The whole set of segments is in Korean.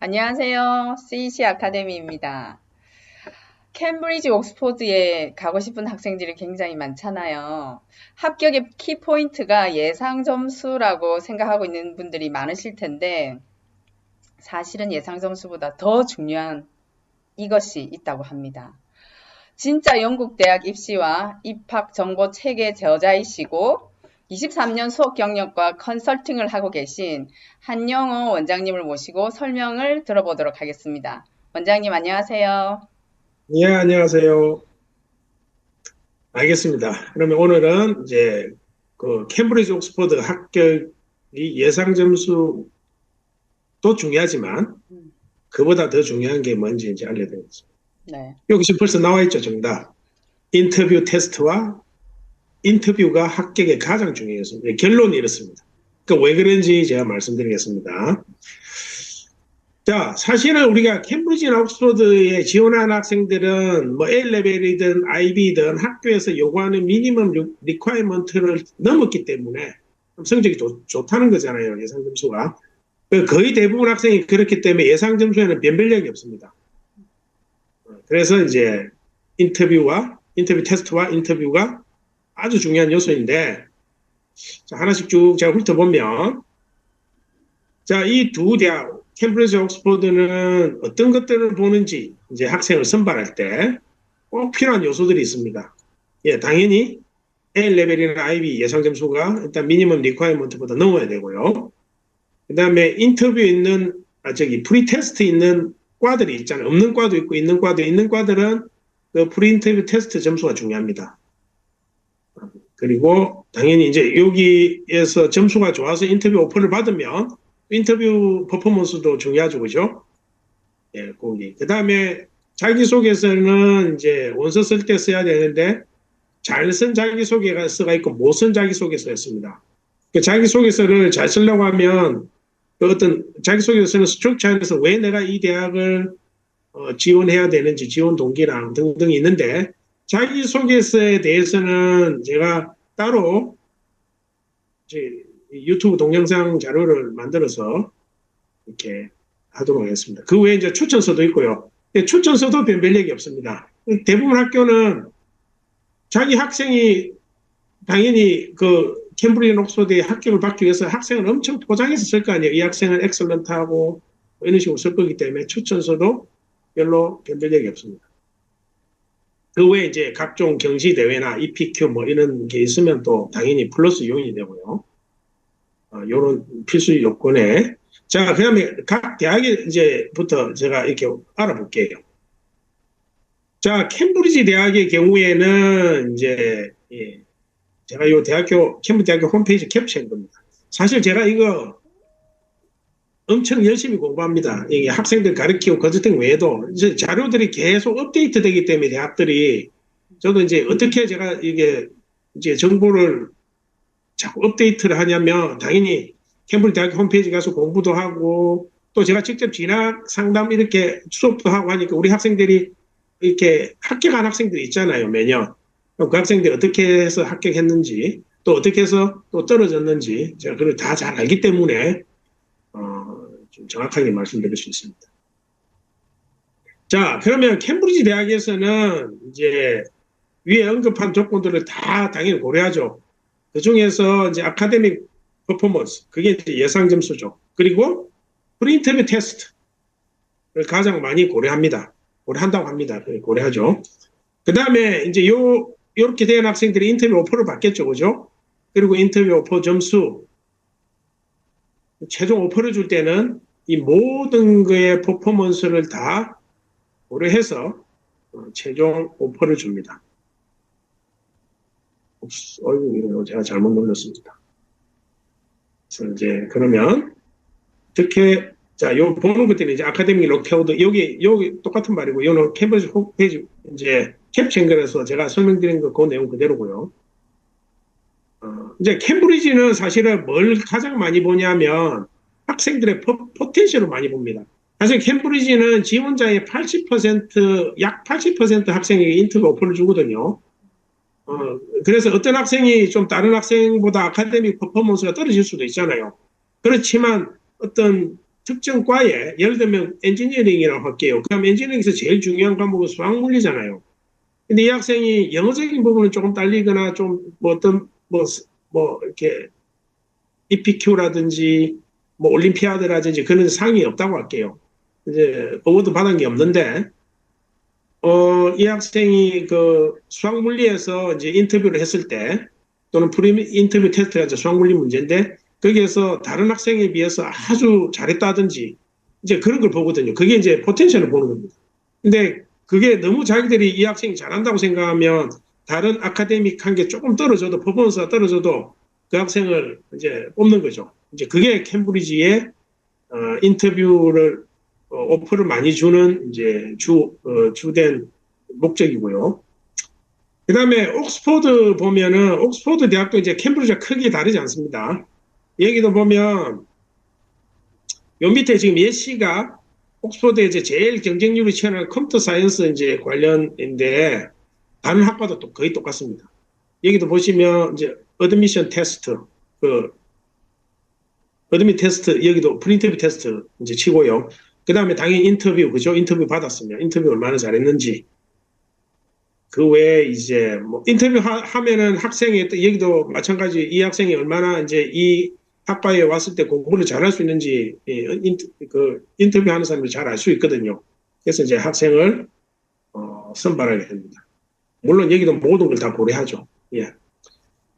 안녕하세요. CEC 아카데미입니다. 캠브리지 옥스포드에 가고 싶은 학생들이 굉장히 많잖아요. 합격의 키포인트가 예상 점수라고 생각하고 있는 분들이 많으실 텐데, 사실은 예상 점수보다 더 중요한 이것이 있다고 합니다. 진짜 영국 대학 입시와 입학 정보 체계 저자이시고 23년 수업 경력과 컨설팅을 하고 계신 한영호 원장님을 모시고 설명을 들어보도록 하겠습니다. 원장님 안녕하세요. 예, 안녕하세요. 알겠습니다. 그러면 오늘은 이제 그 캠브리지 옥스퍼드 합격이 예상 점수도 중요하지만 음, 그보다 더 중요한 게 뭔지 이제 알려드리겠습니다. 네. 여기 지금 벌써 나와 있죠, 정답. 인터뷰 테스트와 인터뷰가 합격에 가장 중요해서 결론이 이렇습니다. 그러니까 왜 그런지 제가 말씀드리겠습니다. 자, 사실은 우리가 캠브리지나 옥스퍼드에 지원한 학생들은 뭐 A레벨이든 IB든 학교에서 요구하는 미니멈 리퀘어먼트를 넘었기 때문에 성적이 좋다는 거잖아요, 예상 점수가. 거의 대부분 학생이 그렇기 때문에 예상 점수에는 변별력이 없습니다. 그래서 이제 인터뷰 테스트와 인터뷰가 아주 중요한 요소인데, 자, 하나씩 쭉 제가 훑어보면, 자, 이 두 대학, 캠브리지 옥스퍼드는 어떤 것들을 보는지 이제 학생을 선발할 때 꼭 필요한 요소들이 있습니다. 예, 당연히 A레벨이나 IB 예상 점수가 일단 미니멈 리퀘어먼트보다 넘어야 되고요. 그 다음에 인터뷰 있는, 프리테스트 있는 과들이 있잖아요. 없는 과도 있고 있는 과들은 그 프리인터뷰 테스트 점수가 중요합니다. 그리고 당연히 이제 여기에서 점수가 좋아서 인터뷰 오퍼를 받으면 인터뷰 퍼포먼스도 중요하죠, 그죠? 예, 거기. 그 다음에 자기소개서는 이제 원서 쓸 때 써야 되는데 잘 쓴 자기소개서가 있고 못 쓴 자기소개서였습니다. 그 자기소개서를 잘 쓰려고 하면 그 어떤 자기소개서는 스트럭처 안에서 왜 내가 이 대학을 지원해야 되는지 지원 동기랑 등등이 있는데 자기소개서에 대해서는 제가 따로 이제 유튜브 동영상 자료를 만들어서 이렇게 하도록 하겠습니다. 그 외에 이제 추천서도 있고요. 추천서도 변별력이 없습니다. 대부분 학교는 자기 학생이 당연히 그 캠브리지 옥스퍼드에 합격을 받기 위해서 학생을 엄청 포장해서 쓸 거 아니에요. 이 학생은 엑설런트하고 뭐 이런 식으로 쓸 거기 때문에 추천서도 별로 변별력이 없습니다. 그 외에 이제 각종 경시 대회나 EPQ 뭐 이런 게 있으면 또 당연히 플러스 요인이 되고요. 이런 필수 요건에 자, 그다음에 각 대학에 이제부터 제가 이렇게 알아볼게요. 자, 캠브리지 대학의 경우에는 이제 예, 제가 이 캠브리지 대학교 홈페이지 캡처한 겁니다. 사실 제가 이거 엄청 열심히 공부합니다. 이게 학생들 가르치고 컨설팅 외에도 이제 자료들이 계속 업데이트 되기 때문에 대학들이 저도 이제 어떻게 제가 이게 이제 정보를 자꾸 업데이트를 하냐면 당연히 캠브리지 대학 홈페이지 가서 공부도 하고 또 제가 직접 진학 상담 이렇게 수업도 하고 하니까 우리 학생들이 이렇게 합격한 학생들이 있잖아요, 매년. 그 학생들이 어떻게 해서 합격했는지 또 어떻게 해서 또 떨어졌는지 제가 그걸 다 잘 알기 때문에 좀 정확하게 말씀드릴 수 있습니다. 자, 그러면 캠브리지 대학에서는 이제 위에 언급한 조건들을 다 당연히 고려하죠. 그 중에서 이제 아카데믹 퍼포먼스, 그게 이제 예상 점수죠. 그리고 프리인터뷰 테스트를 가장 많이 고려합니다. 고려한다고 합니다. 고려하죠. 그 다음에 이제 요렇게 된 학생들이 인터뷰 오퍼를 받겠죠. 그죠? 그리고 인터뷰 오퍼 점수, 최종 오퍼를 줄 때는 이 모든 거의 퍼포먼스를 다 고려해서 최종 오퍼를 줍니다. 어이구, 제가 잘못 눌렀습니다. 그래서 이제 그러면 어떻게 자, 요 보는 것들이 이제 아카데미 로케어드 여기 똑같은 말이고 요는 캠브리지 홈페이지 이제 캡처한 거라서 제가 설명드린 거 그 내용 그대로고요. 이제 캠브리지는 사실은 뭘 가장 많이 보냐면 학생들의 포텐셜을 많이 봅니다. 사실 캠브리지는 지원자의 80%, 약 80% 학생에게 인터뷰 오퍼를 주거든요. 그래서 어떤 학생이 좀 다른 학생보다 아카데믹 퍼포먼스가 떨어질 수도 있잖아요. 그렇지만 어떤 특정 과에 예를 들면 엔지니어링이라고 할게요. 그럼 엔지니어링에서 제일 중요한 과목은 수학 물리잖아요. 근데 이 학생이 영어적인 부분은 조금 딸리거나 좀 뭐 어떤 뭐 이렇게 EPQ라든지 뭐 올림피아드라든지 그런 상이 없다고 할게요. 이제 어워드 받은 게 없는데 이 학생이 그 수학 물리에서 이제 인터뷰를 했을 때 또는 프리 인터뷰 테스트가 이제 수학 물리 문제인데 거기에서 다른 학생에 비해서 아주 잘했다든지 이제 그런 걸 보거든요. 그게 이제 포텐셜을 보는 겁니다. 근데 그게 너무 자기들이 이 학생이 잘한다고 생각하면 다른 아카데믹한 게 조금 떨어져도 퍼포먼스가 떨어져도 그 학생을 이제 뽑는 거죠. 이제 그게 캠브리지의 인터뷰를 오퍼를 많이 주는 이제 주된 목적이고요. 그다음에 옥스포드 보면은 옥스포드 대학도 이제 캠브리지와 크게 다르지 않습니다. 여기도 보면 요 밑에 지금 예시가 옥스포드에 이제 제일 경쟁률이 치열한 컴퓨터 사이언스 이제 관련인데 다른 학과도 또 거의 똑같습니다. 여기도 보시면 이제 어드미션 테스트, 그 어드미 테스트 여기도 프린터뷰 테스트 이제 치고요. 그 다음에 당연히 인터뷰 그죠? 인터뷰 받았으면 인터뷰 얼마나 잘했는지. 그 외에 이제 뭐 인터뷰 하면은 학생이 또 여기도 마찬가지 이 학생이 얼마나 이제 이 학과에 왔을 때 공부를 잘할 수 있는지 그 인터뷰하는 사람이 잘 알 수 있거든요. 그래서 이제 학생을 선발하게 됩니다. 물론 여기도 모든 걸 다 고려하죠. 예.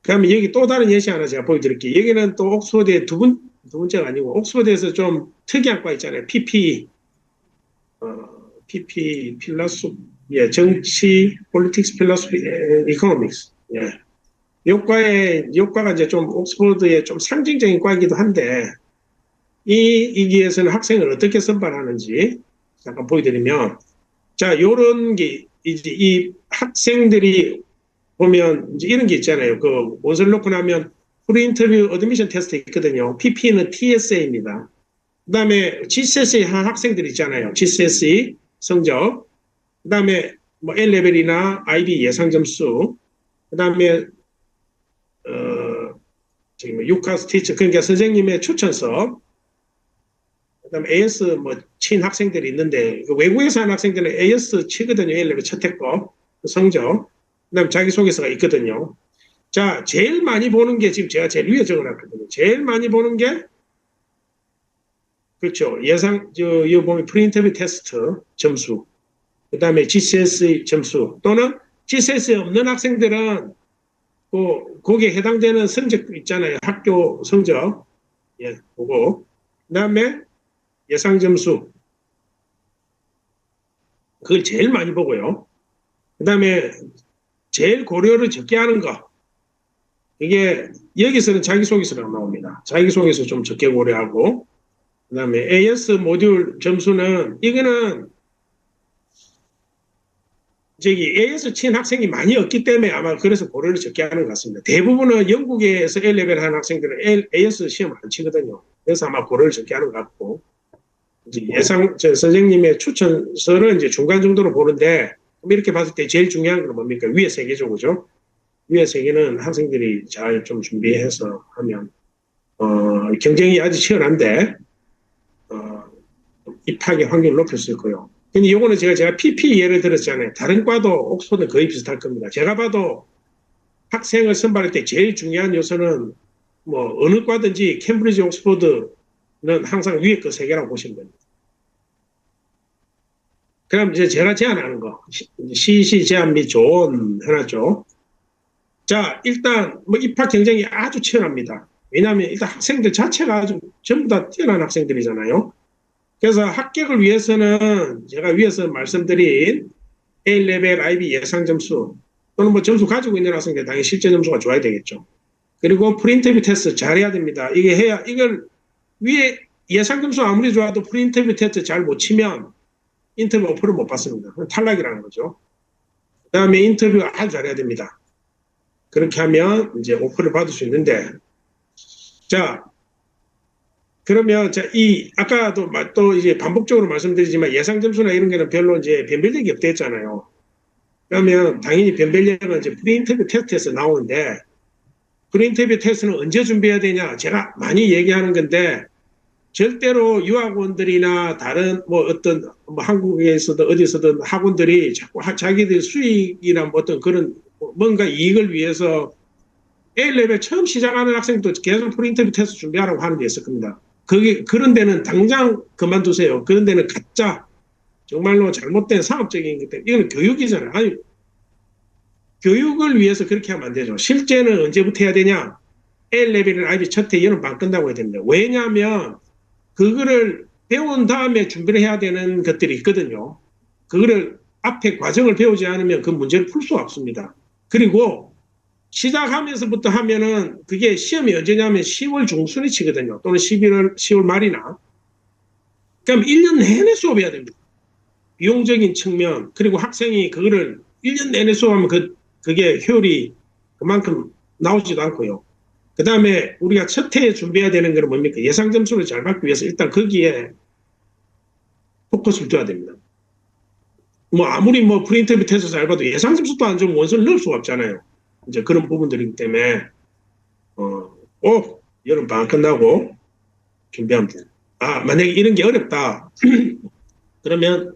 그러면 여기 또 다른 예시 하나 제가 보여드릴게요. 여기는 또 옥스퍼드의 두 번째가 아니고 옥스퍼드에서 좀 특이한 과 있잖아요. PP, PP 필라소, 예, 정치, politics, philosophy, economics. 예. 요과가 이제 좀 옥스퍼드의 좀 상징적인 과이기도 한데 이기에서는 학생을 어떻게 선발하는지 잠깐 보여드리면 자, 요런 게 이제 이 학생들이 보면 이제 이런 게 있잖아요. 그 원서를 놓고 나면 프리인터뷰 어드미션 테스트 있거든요. PP는 TSA입니다. 그다음에 GCSE 한 학생들 있잖아요. GCSE 성적. 그다음에 뭐 A레벨이나 IB 예상 점수. 그다음에 지금 유카스 티처 그러니까 선생님의 추천서. 그다음에 AS 뭐 친 학생들이 있는데 그 외국에서 한 학생들은 AS 치거든요. A레벨 첫 해거 성적. 그다음 자기소개서가 있거든요. 자, 제일 많이 보는 게 지금 제가 제일 위에 적어놨거든요. 제일 많이 보는 게 그렇죠. 여기 보면 프리인터뷰 테스트 점수, 그 다음에 GCSE 점수 또는 GCSE 없는 학생들은 거기에 해당되는 성적 있잖아요. 학교 성적, 예, 보고 그 다음에 예상 점수 그걸 제일 많이 보고요. 그 다음에 제일 고려를 적게 하는 거 이게 여기서는 자기소개서라고 나옵니다. 자기소개서 좀 적게 고려하고 그 다음에 AS 모듈 점수는 이거는 저기 AS 친 학생이 많이 없기 때문에 아마 그래서 고려를 적게 하는 것 같습니다. 대부분은 영국에서 A레벨 하는 학생들은 AS 시험을 안 치거든요. 그래서 아마 고려를 적게 하는 것 같고 이제 선생님의 추천서를 이제 중간 정도로 보는데 이렇게 봤을 때 제일 중요한 건 뭡니까? 위에 세 개죠, 그죠? 위에 세 개는 학생들이 잘 좀 준비해서 하면 경쟁이 아주 치열한데 입학의 확률을 높일 수 있고요. 근데 이거는 제가 PP 예를 들었잖아요. 다른 과도 옥스퍼드는 거의 비슷할 겁니다. 제가 봐도 학생을 선발할 때 제일 중요한 요소는 뭐 어느 과든지 캠브리지 옥스퍼드는 항상 위에 거 세 개라고 보시면 됩니다. 그럼 이제 제가 제안하는 거 CC 제안 및 조언 해놨죠. 자, 일단 뭐 입학 경쟁이 아주 치열합니다. 왜냐하면 일단 학생들 자체가 아주 전부 다 뛰어난 학생들이잖아요. 그래서 합격을 위해서는 제가 위에서 말씀드린 A레벨, IB 예상 점수 또는 뭐 점수 가지고 있는 학생들 당연히 실제 점수가 좋아야 되겠죠. 그리고 프리인터뷰 테스트 잘해야 됩니다. 이게 해야 이걸 위에 예상 점수 아무리 좋아도 프리인터뷰 테스트 잘 못 치면 인터뷰 오퍼를 못 받습니다. 탈락이라는 거죠. 그 다음에 인터뷰 아주 잘해야 됩니다. 그렇게 하면 이제 오퍼를 받을 수 있는데 자 그러면 아까도 또 이제 반복적으로 말씀드리지만 예상 점수나 이런 게는 별로 이제 변별력이 없댔잖아요. 그러면 당연히 변별력은 이제 프리인터뷰 테스트에서 나오는데 프리인터뷰 테스트는 언제 준비해야 되냐? 제가 많이 얘기하는 건데 절대로 유학원들이나 다른 뭐 어떤 뭐 한국에서든 어디서든 학원들이 자꾸 자기들 수익이나 뭐 어떤 그런 뭔가 이익을 위해서 A레벨 처음 시작하는 학생도 계속 프리인터뷰 테스트 준비하라고 하는 게 있을 겁니다. 그런 데는 당장 그만두세요. 그런 데는 가짜, 정말로 잘못된 상업적인 것 때문에, 이거는 교육이잖아요. 아니, 교육을 위해서 그렇게 하면 안 되죠. 실제는 언제부터 해야 되냐? A레벨이나 IB 첫해 여름 반 끝나고 해야 됩니다. 왜냐하면 그거를 배운 다음에 준비를 해야 되는 것들이 있거든요. 그거를 앞에 과정을 배우지 않으면 그 문제를 풀 수가 없습니다. 그리고 시작하면서부터 하면은 그게 시험이 언제냐면 10월 중순에 치거든요. 또는 11월, 10월 말이나. 그럼 1년 내내 수업해야 됩니다. 비용적인 측면, 그리고 학생이 그거를 1년 내내 수업하면 그게 효율이 그만큼 나오지도 않고요. 그 다음에 우리가 첫 해에 준비해야 되는 건 뭡니까? 예상 점수를 잘 받기 위해서 일단 거기에 포커스를 둬야 됩니다. 뭐 아무리 뭐 프린터뷰 테스트 잘 봐도 예상 점수도 안 좋으면 원서를 넣을 수가 없잖아요. 이제 그런 부분들이기 때문에 꼭 여름 방학 끝나고 준비하면 돼요. 만약에 이런 게 어렵다 그러면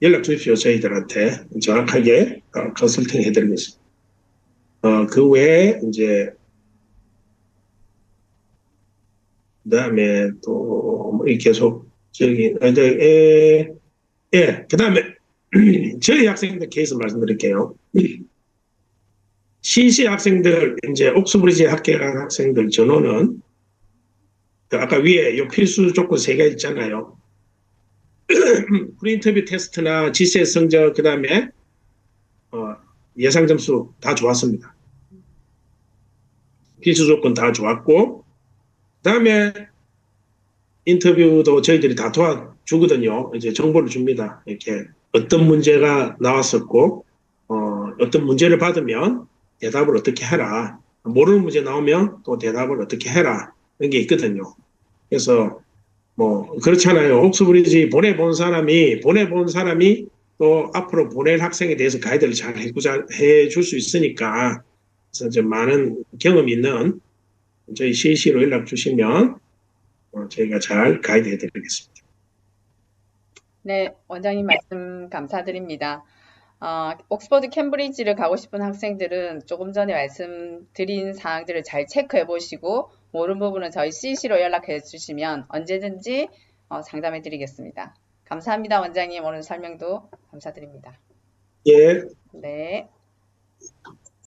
연락 주십시오. 저희들한테 정확하게 컨설팅 해드리겠습니다. 그 외에 이제 그다음에 또 계속 저기 그다음에 저희 학생들 케이스 말씀드릴게요. CC 학생들 이제 옥스브리지 합격한 학생들 전원은 아까 위에 요 필수 조건 3개 있잖아요. 프리인터뷰 테스트나 GCS 성적 그다음에 예상 점수 다 좋았습니다. 필수 조건 다 좋았고 그다음에 인터뷰도 저희들이 다 도와주거든요. 이제 정보를 줍니다. 이렇게 어떤 문제가 나왔었고 어떤 문제를 받으면 대답을 어떻게 해라. 모르는 문제 나오면 또 대답을 어떻게 해라. 이런 게 있거든요. 그래서 뭐 그렇잖아요. 옥스브리지 보내본 사람이 또 앞으로 보낼 학생에 대해서 가이드를 잘 해줄 수 있으니까 그래서 좀 많은 경험 있는 저희 CC로 연락 주시면 저희가 잘 가이드 해드리겠습니다. 네, 원장님 말씀 감사드립니다. 옥스퍼드 캠브리지를 가고 싶은 학생들은 조금 전에 말씀드린 사항들을 잘 체크해 보시고 모르는 부분은 저희 CC로 연락해 주시면 언제든지 상담해 드리겠습니다. 감사합니다, 원장님. 오늘 설명도 감사드립니다. 예. 네.